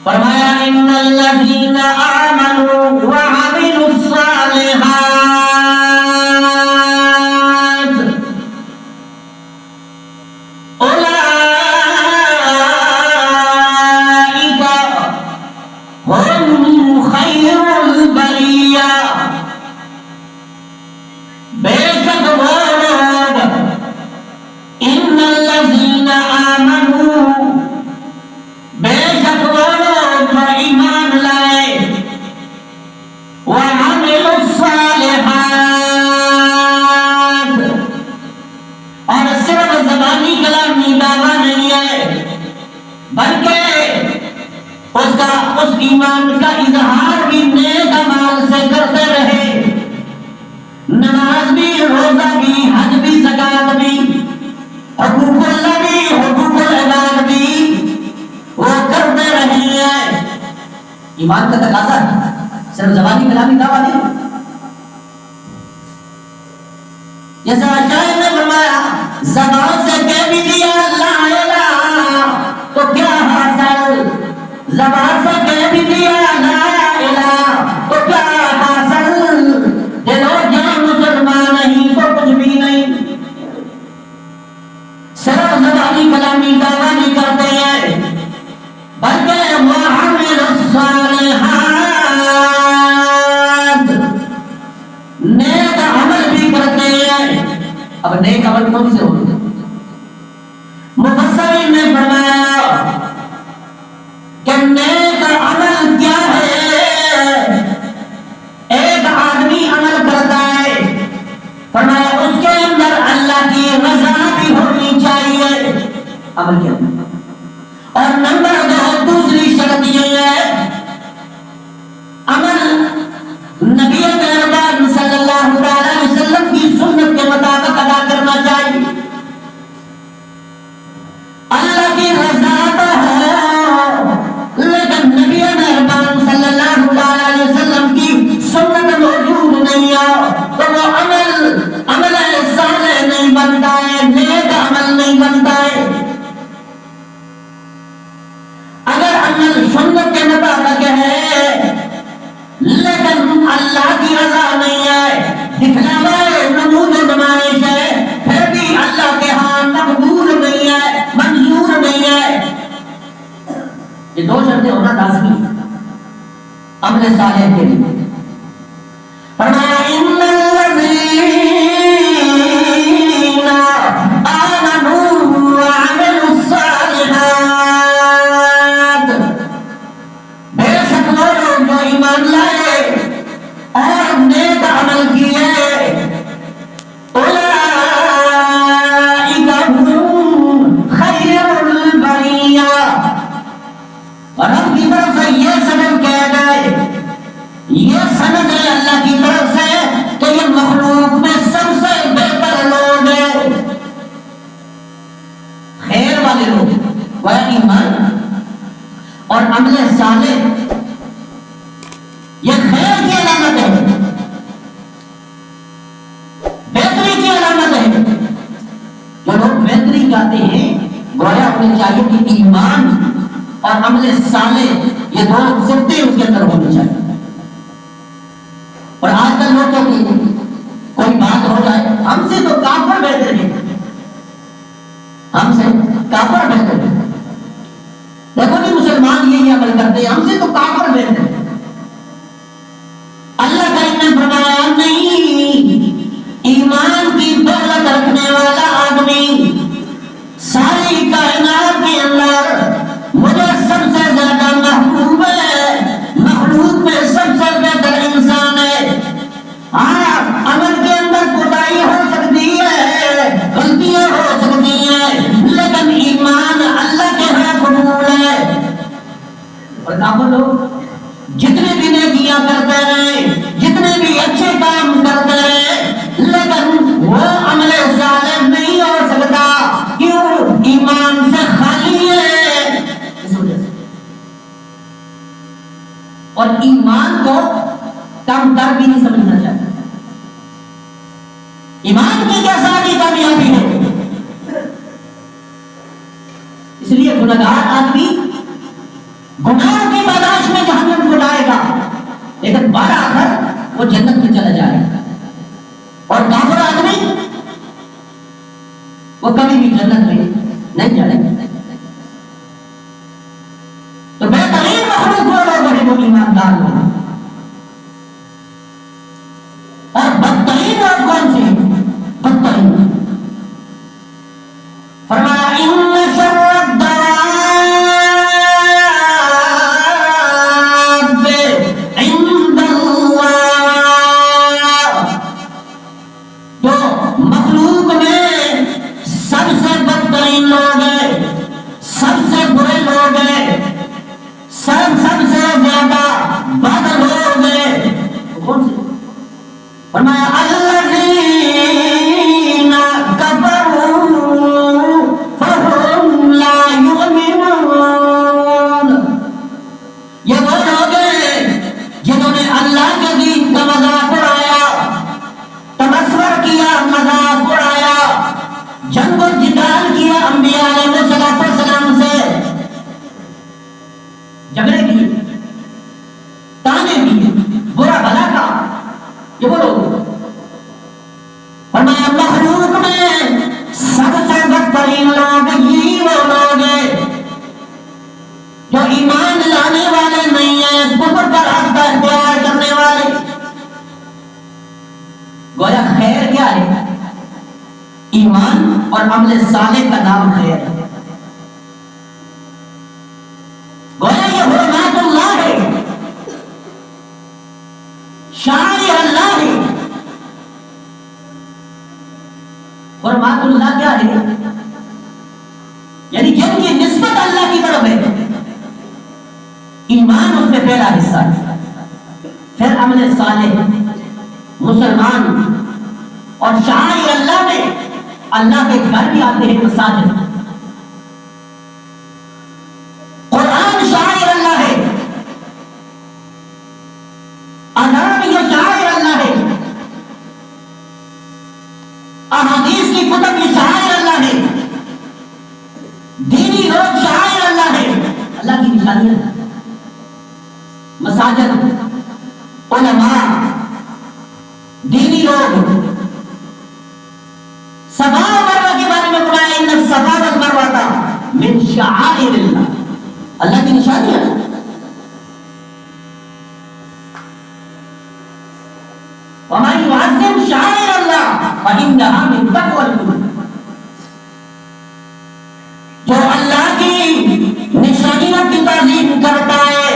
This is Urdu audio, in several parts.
فرمایا ان الذین آمنوا وعملوا الصالحات اولئک هم خیر البریہ، بے شک وہ لوگ ان الذین آمنوا، بے شک وہ لوگ جو ایمان لائے، وعملوا الصالحات، اور صرف زبانی کلامی دعویٰ نہیں ہے بلکہ اس ایمان کا اظہار بھی نیک اعمال سے کرتے رہے، نماز بھی، روزہ بھی، حج بھی، زکات بھی، حقوق اللہ بھی، حقوق العباد بھی وہ کرتے رہے ہیں۔ ایمان کا تقاضا ہے، صرف زبانی کلامی دعویٰ نہیں۔ جیسا شاعر نے فرمایا زبان سے کہہ بھی دیا لا الہ تو کیا حاصل، زبان سے کہہ بھی دیا لا الہ تو کیا حاصل، دل و جان مسلمان نہیں تو کچھ بھی نہیں۔ صرف زبانی کلامی دعویٰ نہیں کرتے ہیں بلکہ وعمل الصالحات، نیک عمل بھی کرتے ہیں۔ اب نیک عمل کون سے ہوتے ہیں؟ مفسرین نے فرمایا کہ نیک عمل کیا ہے؟ ایک آدمی عمل کرتا ہے، فرمایا اس کے اندر اللہ کی رضا بھی ہونی چاہیے، عمل کیا؟ اور نمبر 2 دوسری شرط یہ ہے عمل نبی مہربان صلی اللہ علیہ وسلم کی سنت کے مطابق ادا کرنا چاہیے۔ اللہ کی رضا تو ہے لیکن نبی مہربان صلی اللہ علیہ وسلم کی سنت موجود نہیں ہے تو وہ عمل صالح نہیں بنتا ہے، نیک عمل نہیں بنتا ہے۔ اگر عمل سنت کے مطابق ہے لیکن اللہ کی رضا نہیں ہے، دکھلاوا ہے، نمود و نمائش ہے، پھر بھی اللہ کے ہاں مقبول نہیں ہے، منظور نہیں ہے۔ یہ 2 شرطیں ہونا لازمی عمل صالح کے لیے۔ فرمایا ان الذین آمنوا وعملوا الصالحات، بے شک وہ لوگ جو ایمان لائے اور نیک عمل کیے، اولئک هم خیر البریہ، اور رب کی طرف سے یہ سند کہہ گئے، یہ سند ہے اللہ کی طرف سے کہ یہ مخلوق میں سب سے بہتر لوگ ہیں، خیر والے لوگ، وہ ایمان اور عمل صالح یہ خیر کی علامت ہے، بہتری کی علامت ہے۔ جو لوگ بہتری چاہتے ہیں گویا انہیں چاہیے کہ ایمان اور عمل صالح یہ 2 صفتیں اس کے اندر ہونی چاہیے۔ اور آج کل لوگ کہتے ہیں کوئی بات ہو جائے ہم سے تو کافر بہتر ہے، ہم سے کافر بہتر ہے، دیکھو نہیں مسلمان یہی عمل کرتے ہیں، ہم سے تو کافر بہتر ہے۔ اللہ تعالیٰ نے فرمایا نہیں، ایمان کی دولت رکھنے والا آدمی ساری کائنات کے اندر مجھے سب سے زیادہ محبوب ہے، مخلوق میں سب سے بہتر انسان ہے۔ ہاں عمل کے اندر کوتاہی ہو سکتی ہے، غلطیاں ہو سکتی ہیں، لیکن ایمان اللہ کے ہاں قبول ہے۔ اور کافر لوگ جتنے بھی نیکیاں کرتے رہے، جتنے بھی اچھے کام کرتے رہے، لیکن وہ عمل صالح نہیں ہو سکتا، کیوں؟ ایمان سے خالی ہے، اس وجہ سے۔ اور ایمان کو کم تر بھی نہیں سمجھنا چاہیے۔ ایمان کی کیا ساری کامیابی ہے؟ اس لیے گنہگار آدمی گناہوں کی لیکن بار آ کر وہ جنت میں چلا جائے گا، اور کافر آدمی وہ کبھی بھی جنت میں نہیں جائے گا۔ تو بہترین مخلوق وہ لوگ ہیں جو ایماندار لوگ، اور بدترین لوگ کون سے ہیں؟ بدترین فرمایا ان شر الدواب عند اللہ، جو مخلوق میں سب سے بدترین لوگ ہیں، سب سے برے لوگ ہیں، سب سے زیادہ بد لوگ ہیں، کون سے؟ فرمایا الذین کفروا فہم لا یؤمنون، یہ وہ لوگ ہیں جنہوں نے اللہ کے دین کا مذاق اڑایا، تمسخر کیا، مذاق اڑایا، جنگ و جدال کیا انبیاء علیہ السلام سے، جھگڑے کیے، تانے دیے، برا بھلا کہا، یہ وہ لوگ۔ فرمایا مخلوق میں سب سے بدترین لوگ یہی وہ لوگ ہیں جو ایمان لانے والے نہیں ہیں، کفر کا راستہ اختیار کرنے والے۔ گویا خیر کیا ہے؟ ایمان اور عمل صالح کا نام خیر ہے۔ گویا یہ حرمات اللہ ہے، شاعر اللہ ہے۔ حرمات اللہ کیا ہے؟ یعنی جن کی نسبت اللہ کی طرف ہے، ایمان اس میں پہلا حصہ ہے، پھر عمل صالح، مسلمان، اور شاعر اللہ میں اللہ کے گھر بھی آتے ہیں، مساجد، قرآن شاعر اللہ ہے، اذان یہ شاعر اللہ ہے، احادیث کی کتب یہ شاعر اللہ ہے، دینی لوگ شاعر اللہ ہے، اللہ کی نشانیاں، مساجد، علماء، دینی لوگ۔ صفا و مروہ کے بارے میں قرآن ان الصفا والمروہ من شعائر اللہ، اللہ کی نشانیاں۔ وَمَن يُعَظِّمْ شَعَائِرَ اللَّهِ فَإِنَّهَا مِن تَقْوَى الْقُلُوبِ، جو اللہ کی نشانیوں کی تعظیم کرتا ہے،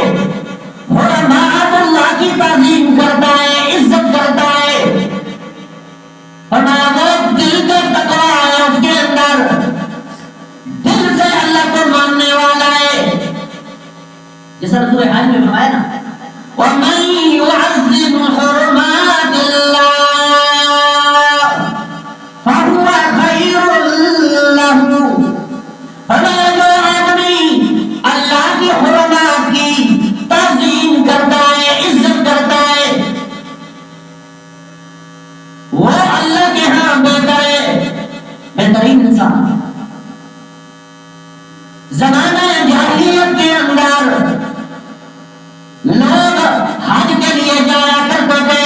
حرمات اللہ کی تعظیم کرتا ہے، عزت کرتا ہے، فرمایا وہ دل کا تقویٰ ہے اس کے اندر، دل سے اللہ کو ماننے والا ہے، جیسا سورہ حج میں فرمایا نا وَمَن يُعَظِّمْ حُرُمَاتِ اللَّهِ فَهُوَ خَيْرٌ لَهُ، فرمایا جو آدمی اللہ کی حرمات کی تعظیم کرتا ہے، عزت کرتا ہے، وہ اللہ کے ہاں بہتر ہے، بہترین انسان۔ زمانہ جاہلیت کے اندر لوگ حج کے لیے جایا کرتے تھے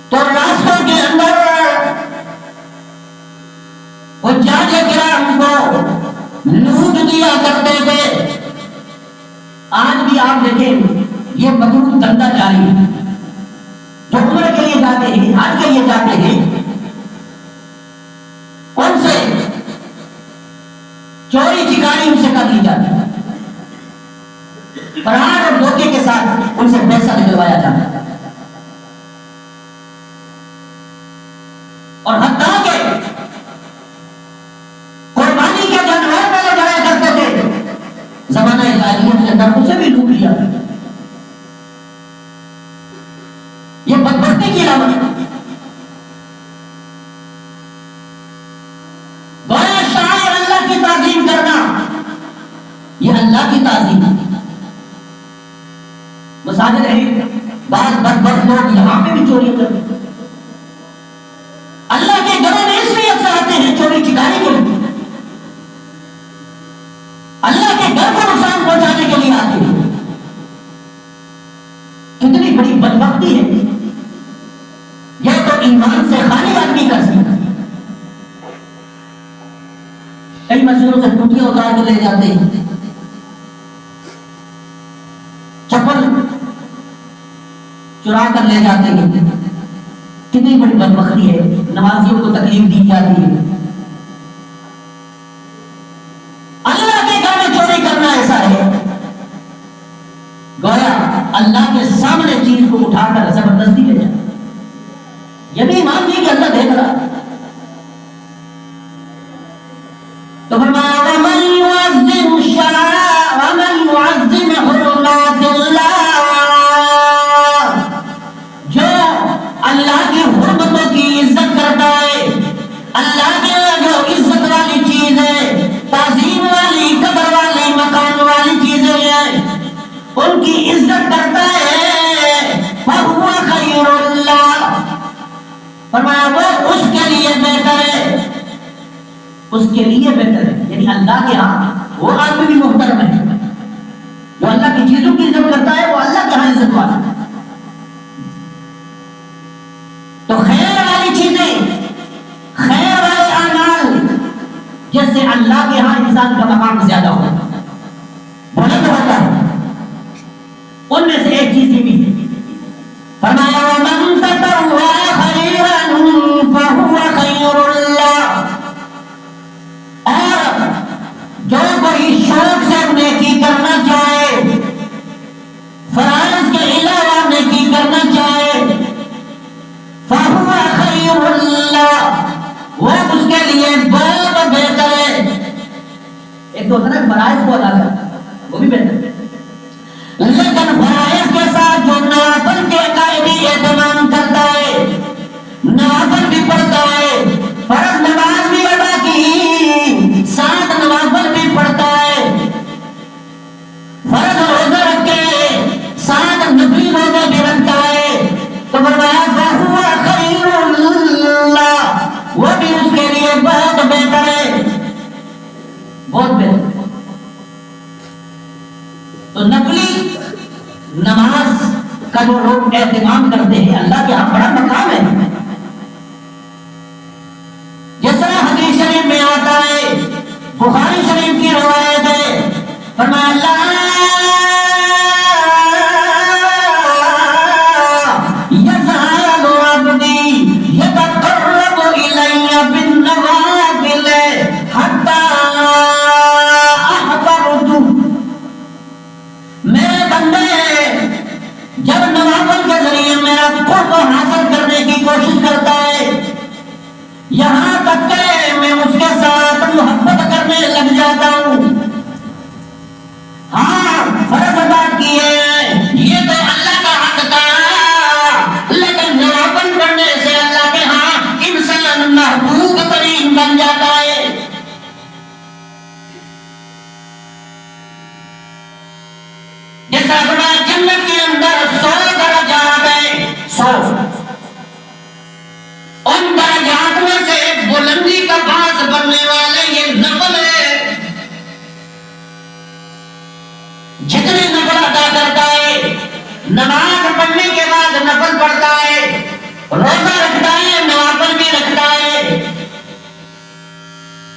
تو راستوں کے اندر وہ حجاج کرام کو لوٹ دیا کرتے تھے۔ آج بھی آپ دیکھیں یہ مقبول دھندا جاری ہے، جو عمرہ کے لیے جاتے ہیں، حج کے لیے جاتے ہیں، ان سے چوری چکاری ان سے کر لی جاتی ہے، فراڈ اور دھوکے کے ساتھ ان سے پیسہ نکلوایا جاتا ہے، اور حتیٰ کہ قربانی کے جانور پہلے جایا کرتے تھے زمانہ جاہلیت کے اندر، اسے بھی لوٹ لیا۔ یہ بدبختی کی علامت ہے۔ گویا شاعر اللہ کی تعظیم کرنا یہ اللہ کی تعظیم ہے۔ مساجد ہے، بعض بدبخت لوگ یہاں پہ بھی چوری کرتے ہیں، اللہ کے گھروں میں اس لیے اکثر آتے ہیں چوری چکاری کے لیے، اللہ کے گھر کو نقصان پہنچانے کے لیے آتے ہیں۔ کتنی بڑی بدبختی ہے. یہ تو ایمان سے خالی آدمی کر سکتا ہے. کئی مسجدوں سے ٹوٹیاں اتار کے لے جاتے ہیں, چپل چرا کر لے جاتے ہیں. کتنی بڑی بدبختی ہے. نمازیوں کو تکلیف دی جاتی ہے. اللہ کے گھر میں چوری کرنا ایسا ہے گویا اللہ کے سامنے چیز کو اٹھا کر زبردستی لے جانا. یہ بھی ایمان نہیں کہ اللہ دیکھ رہا. تو فرمایا وَمَن يُعَظِّمْ حُرُمَاتِ اللَّهِ, جو اللہ کی حرمتوں کی عزت کرتا ہے, اللہ کے جو عزت والی چیز ہے, تعظیم والی, قدر والی, مقام والی چیزیں ہیں, ان کی عزت کرتا ہے, فَهُوَ خَيْرٌ لَّهُ, فرمایا وہ اس کے لیے بہتر ہے, اس کے لیے بہتر ہے. یعنی اللہ کے ہاں وہ آدمی بھی محترم ہے جو اللہ کی چیزوں کی عزت کرتا ہے, وہ اللہ کے ہاں عزت والا ہے. تو خیر والی چیزیں, خیر والے اعمال جس سے اللہ کے ہاں انسان کا مقام زیادہ ہوتا ہے, بلند ہوتا ہے, ان میں سے ایک چیز یہ بھی ہے. فرمایا وَمَن تَطَوَّعَ خَيْرًا فَهُوَ خَيْرٌ لَّهُ, اور جو کوئی شوق سے نیکی کرنا چاہے, فرائض کے علاوہ نیکی کرنا چاہے, فَهُوَ خَيْرٌ لَّهُ, وہ اس کے لیے بہت بہتر ہے. ایک تو ہوتا ہے فرائض کو ادا کرنا, وہ بھی بہتر ہے, لیکن فرائض کے ساتھ جو نوافل کے قائدی اہتمام کرتا ہے, نوافل بھی پڑھتا ہے, فرض نماز بھی ادا کی, ساتھ نوافل بھی پڑھتا ہے, فرض روزہ رکھ کے ساتھ نفلی روزہ بھی رکھتا ہے, تو فرمایا فَهُوَ خَيْرٌ لَّهُ, وہ بھی اس کے لیے بہت بہتر ہے, بہت بہتر. تو نفلی نماز کا جو لوگ اہتمام کرتے ہیں, اللہ کے ہاں بڑا مقام ہے. جس طرح حدیث شریف میں آتا ہے, بخاری شریف کی روایت ہے, فرمایا اللہ یزال عبدی یتقرب الی بالنوافل حتی احببتہ, میرے بندے جب نوافل کے ذریعے میرا قرب حاصل کرنے کی کوشش کرتا ہے, یہاں تک کہ میں اس کے ساتھ محبت کرنے لگ جاتا ہوں. ہاں فرض ادا کیے یہ تو اللہ کا حق تھا, لیکن نوافل کرنے سے اللہ کے ہاں انسان محبوب ترین بن جاتا ہے. جیسا بڑا جنت کے اندر 100 درجات ہیں, 100, ان درجات میں سے بلندی کا باعث بننے والے یہ نفل ہے. جتنے نفل ادا کرتا ہے, نماز پڑھنے کے بعد نفل پڑھتا ہے, روزہ رکھتا ہے, نوافل بھی رکھتا ہے,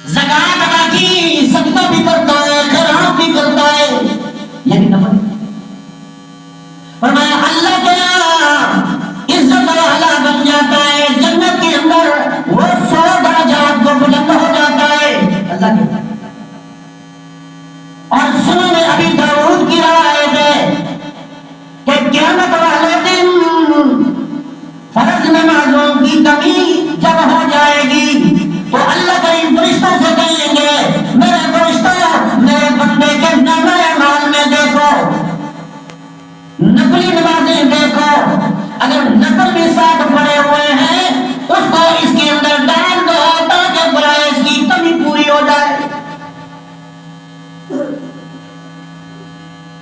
زکات ادا کی, صدقہ بھی کرتا ہے, خیرات بھی کرتا ہے, یہ بھی نفل. فرمایا اللہ کے عزت والا بن جاتا ہے, جنت کے اندر وہ 100 درجات کو بلند ہو جاتا ہے اللہ کے. اور سنن ابی داؤد کی روایت ہے کہ قیامت والے دن فرض نمازوں کی کمی جب ہو جائے گی تو اللہ کے فرشتوں سے کہیں گے, میرے فرشتوں میرے بندے کے نامہ اعمال میں دیکھو, نفلی نمازیں دیکھو, اگر نفل بھی ساتھ پڑے ہوئے ہیں اس کو اس کے اندر ڈال دو تاکہ فرائض کی کمی پوری ہو جائے.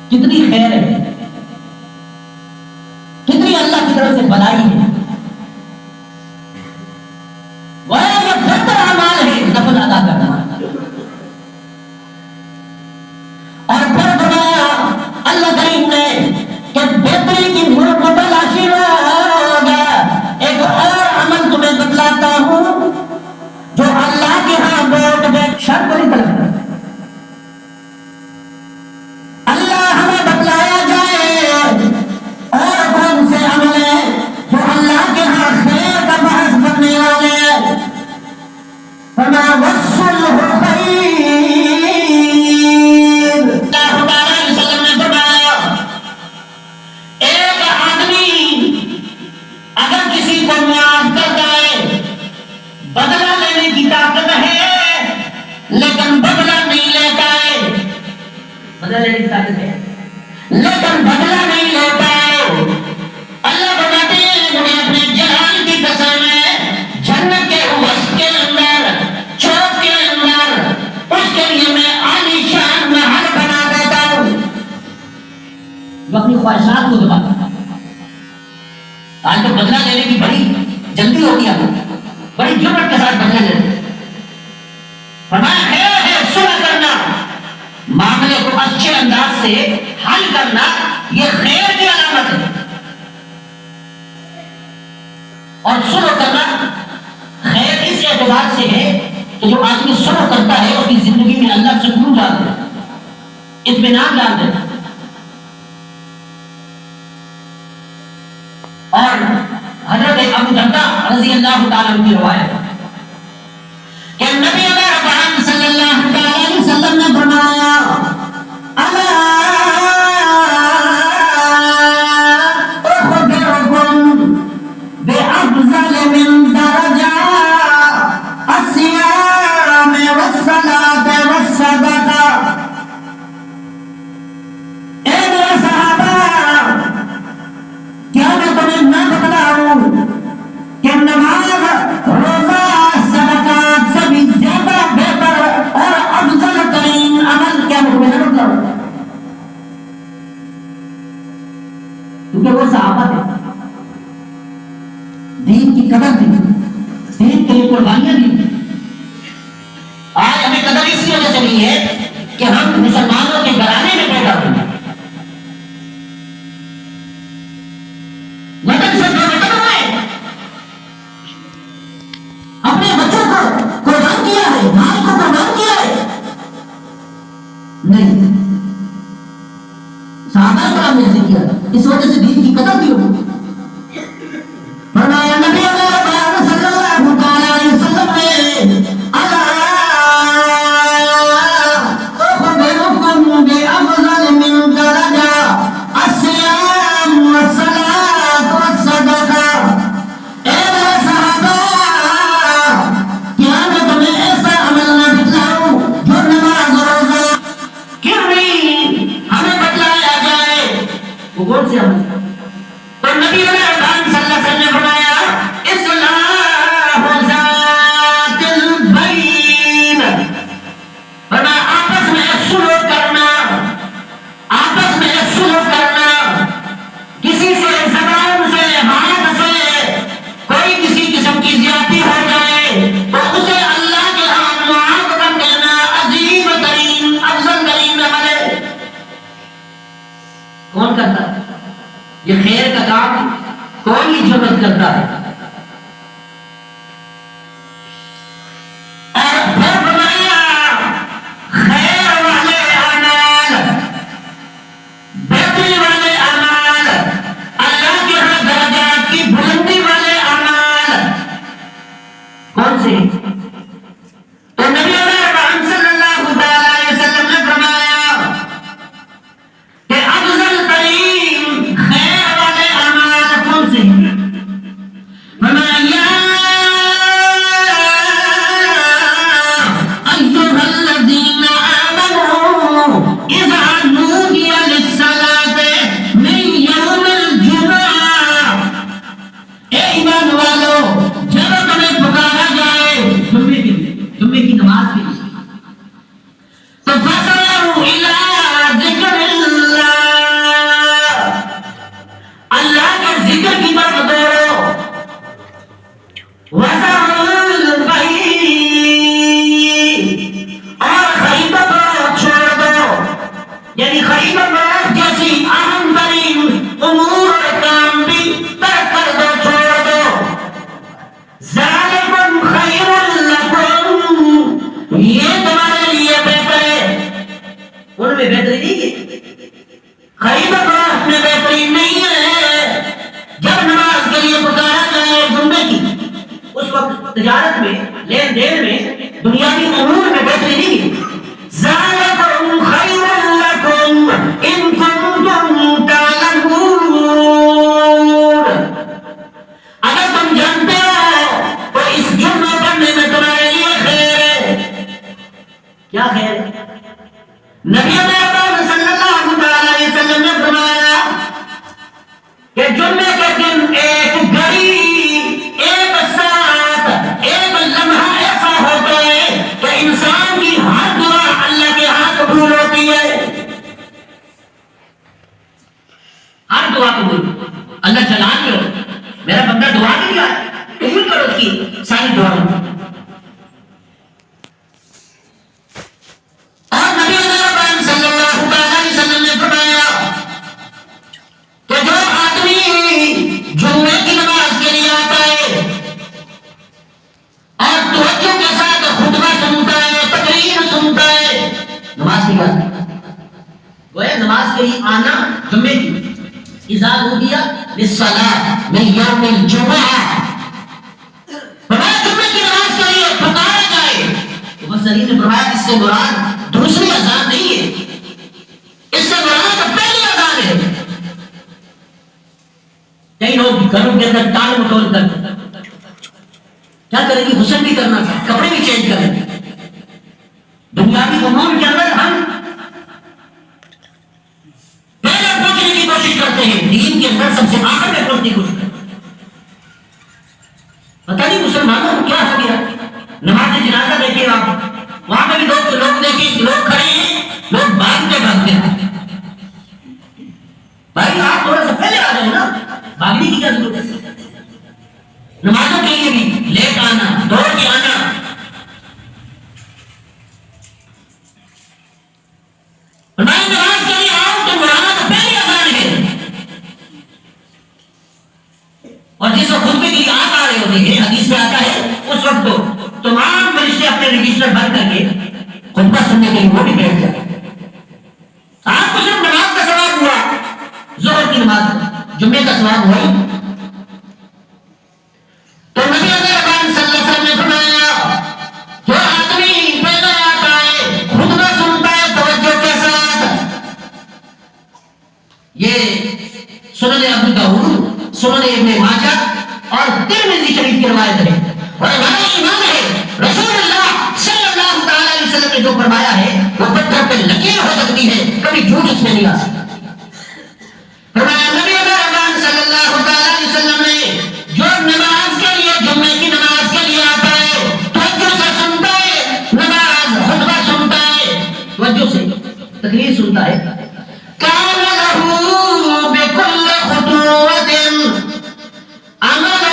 کتنی خیر ہے, کتنی اللہ کی طرف سے بلائی ہے. وہ بہتر اعمال ہے نفل ادا کرنا. اور پھر فرمایا اللہ کریم نے کہ بہتری کی مرتبہ لیکن بدلہ نہیں لیتا ہے۔ اللہ بتاتے ہیں انہیں اپنے جلال کی قسم ہے، جنت کے وسط کے اندر، چوک کے اندر اس کے لیے میں عالی شان محل بنا دیتا ہوں۔ وہ اپنی خواہشات کو دباتا ہے۔ آج تو بدلہ لینے کی بڑی جلدی ہوتی ہے، بڑی جرأت کے ساتھ بدلہ لیتے ہیں۔ فرمایا خیر ہے صلح کرنا، معاملے کو اچھے انداز سے حل کرنا، یہ خیر کی علامت ہے۔ اور صلح کرنا خیر اس اعتبار سے ہے کہ جو آدمی صلح کرتا ہے اس کی زندگی میں اللہ سکون ڈالتا ہے، اطمینان ڈالتا ہے۔ اور حضرت ابو درداء رضی اللہ تعالیٰ عنہ کی روایت کہ نبی اکرم صلی اللہ علیہ وسلم نے فرمایا الا اخبركم بافضل من درجة الصيام والصلاة والصدقة۔ اے میرے صحابہ، کیا میں تمہیں نہ بتلاؤں کہ نماز، روزہ، صدقات سے بھی زیادہ بہتر اور افضل ترین عمل کیا میں تمہیں نہ بتلاؤں؟ کیونکہ وہ صحابہ تھے، دین کی قدر تھی، دین کے لیے قربانیاں دی۔ آج ہمیں قدر اس وجہ سے نہیں ہے کہ ہم مسلمانوں کے گھرانے میں پیدا ہوئے، وطن سے بے وطن ہوئے، اپنے بچوں کو قربان کیا ہے، مال کو قربان کیا ہے۔ نہیں، صحابہ کرام نے ایسے کیا، اس وجہ سے دین کی قدر کی ہوگی۔ فرمایا نبی اکرم صلی اللہ تعالی علیہ وسلم نے الا اخبركم بافضل من درجة الصيام والصلاة والصدقة۔ اے میرے صحابہ، کیا میں تمہیں ایسا عمل نہ بتلاؤں جو نماز، روزہ، کیوں نہیں ہمیں بتلایا جائے؟ وہ کون سے عمل؟ تو نبی اکرم صلی اللہ علیہ وسلم نے فرمایا اصلاح ذات البین۔ فرمایا آپس میں صلح کرنا، آپس میں صلح کرنا، کسی سے زبان سے، ہاتھ سے کوئی کسی قسم کی زیادتی ہو جائے تو اسے اللہ کے ہاں معاف کر دینا عظیم ترین، افضل ترین عمل ہے۔ کون کرتا ہے یہ خیر کا کام؟ کوئی جرأت کرتا ہے۔ اور پھر فرمایا خیر والے اعمال، بہتری والے اعمال، اللہ کے ہاں درجات کی بلندی والے اعمال کون سے؟ تو نبی اکرم صلی اللہ علیہ وسلم نے فرمایا کہ افضل ترین خیر والے اعمال کون سے ہیں؟ فرمایا یا ایھا الذین آمنوا اذا نودی للصلاة من یوم الجمعہ۔ اے ایمان والو، جب تمہیں پکارا جائے جمعے کی نماز کے لیے تو فَسَعُوا إِلَىٰ ذِكْرِ اللَّهِ، اللہ کے ذکر کی طرف دوڑو۔ وَذَرُوا الْبَيْعَ، اور غیبت کو چھوڑ دو، یعنی غیبت جیسی اہم ترین امور اور کام بھی ترک کر دو، چھوڑ دو۔ ذَلِكُمْ خَيْرٌ لَكُمْ، یہ تمہارے لیے بہتر ہے۔ ان میں بہتری نہیں ہے، غیبت میں بہتری نہیں ہے۔ جب نماز کے لیے پکارا جائے جمعے کی، اس وقت تجارت میں، لین دین میں، دنیاوی امور میں بہتری نہیں ہے۔ ذَلِكُمْ خَيْرٌ لَكُمْ إِن كُنتُمْ تَعْلَمُونَ۔ اگر تم جانتے ہو تو اس جمعہ پڑھنے میں تمہارے لیے خیر ہے۔ کیا خیر ہے؟ نبی اکرم صلی اللہ علیہ وسلم نے دعا قبول، اللہ جلال لو، میرا بندہ دعا کے لیا قبول کرو اس کی ساری دعا. اور نبی اکرم صلی اللہ علیہ وسلم نے فرمایا کہ جو آدمی جمعے کی نماز کے لیے آتا ہے اور توجہ کے ساتھ خطبہ سنتا ہے، تقریر سنتا ہے، نماز کی بات گویا نماز کے لیے آنا جمعے کی اذا نودی للصلاۃ من یوم الجمعہ، فرمایا جمعے کی نماز کے لیے پکارا جائے. مفسرین نے فرمایا اس سے مراد دوسری اذان نہیں ہے، اس سے مراد پہلی اذان ہے. کئی لوگ گھروں کے اندر ٹال مٹول کر کیا کریں گے، غسل بھی کرنا تھا، کپڑے بھی چینج کریں گے. دنیاوی امور کے اندر ہم پہلے پہنچنے کی کوشش کرتے ہیں، دین کے اندر سب سے آخر میں پہنچنے کی کوشش کرتے ہیں. پتہ نہیں مسلمانوں کو کیا ہو گیا. نماز جنازہ دیکھیے آپ، وہاں پہ بھی لوگ دیکھیں، لوگ کھڑے ہیں، لوگ بھاگتے ہیں. بھائی آپ تھوڑا سا پہلے آ جائیں نا، بھاگنے کی کیا ضرورت ہے. نمازوں کے لیے بھی لیٹ آنا، دوڑ کے آنا. نماز کے لیے آؤ تو مراد پہلی اذان ہے. اور جس وقت خطبے کے لیے آپ آ رہے ہوتے ہیں، حدیث میں آتا ہے اس وقت تو تمام فرشتے اپنے رجسٹر بند کر کے خطبہ سننے کے لیے وہ بھی بیٹھ جاتے. آپ کو صرف نماز کا ثواب ہوا، ظہر کی نماز، جمعے کا ثواب ہوا. تو نبی اکرم صلی اللہ علیہ وسلم نے فرمایا جو آدمی پہلے آتا ہے، خطبہ سنتا ہے توجہ کے ساتھ. یہ سنن ابو داؤد، سنن ابن ماجہ اور ترمذی شریف کی روایت ہے. اور ہمارا ایمان ہے رسول اللہ صلی اللہ تعالی علیہ وسلم نے جو فرمایا ہے وہ پتھر پہ لکیر ہو سکتی ہے، کبھی جھوٹ اس میں نہیں آ سکتا. فرمایا نبی اکرم صلی اللہ تعالی علیہ وسلم نے جو نماز کے لیے، جمعے کی نماز کے لیے آتا ہے، توجہ سے سنتا ہے نماز، خطبہ سنتا ہے، توجہ سے تقریر سنتا ہے، کان لہ بکل خطوۃ عمل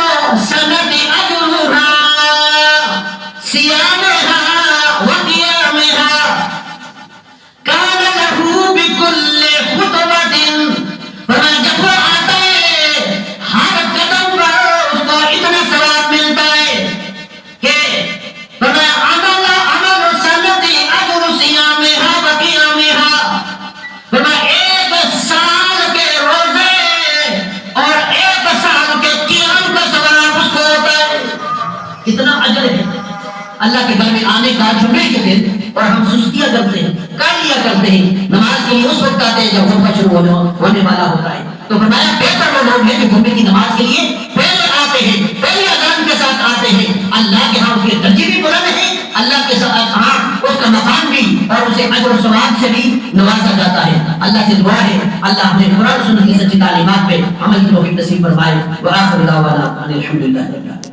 سنۃ اجرھا صیامھا وقیامھا. کان لہ بکل خطوۃ، جب وہ آتا ہے ہر قدم پر اس کو اتنا ثواب ملتا ہے کہ عمل سنت اجر صیامھا وقیامھا، ایک سال کے روزے اور ایک سال کے قیام کا ثواب اس کو ہوتا ہے. کتنا اجر ہے اللہ کے گھر میں آنے کا جمعے کے دن. اور ہم سستیاں کرتے ہیں، کر لیا کرتے ہیں. نماز کے لیے اس وقت آتے ہیں جب خطبہ شروع ہونے والا ہوتا ہے. تو فرمایا بہتر وہ لوگ ہیں جو جمعے کی نماز کے لیے پہلے آتے ہیں، پہلی اذان کے ساتھ آتے ہیں. اللہ کے ہاں اس کے درجے بھی بلند ہیں، اللہ کے ساتھ ہاں اس کا مقام بھی، اور اسے اجر و ثواب سے بھی نوازا جاتا ہے. اللہ سے دعا ہے اللہ ہمیں قرآن و سنت کی سچی تعلیمات پہ عمل کی توفیق نصیب فرمائے. وآخر دعوانا ان الحمدللہ رب العالمین.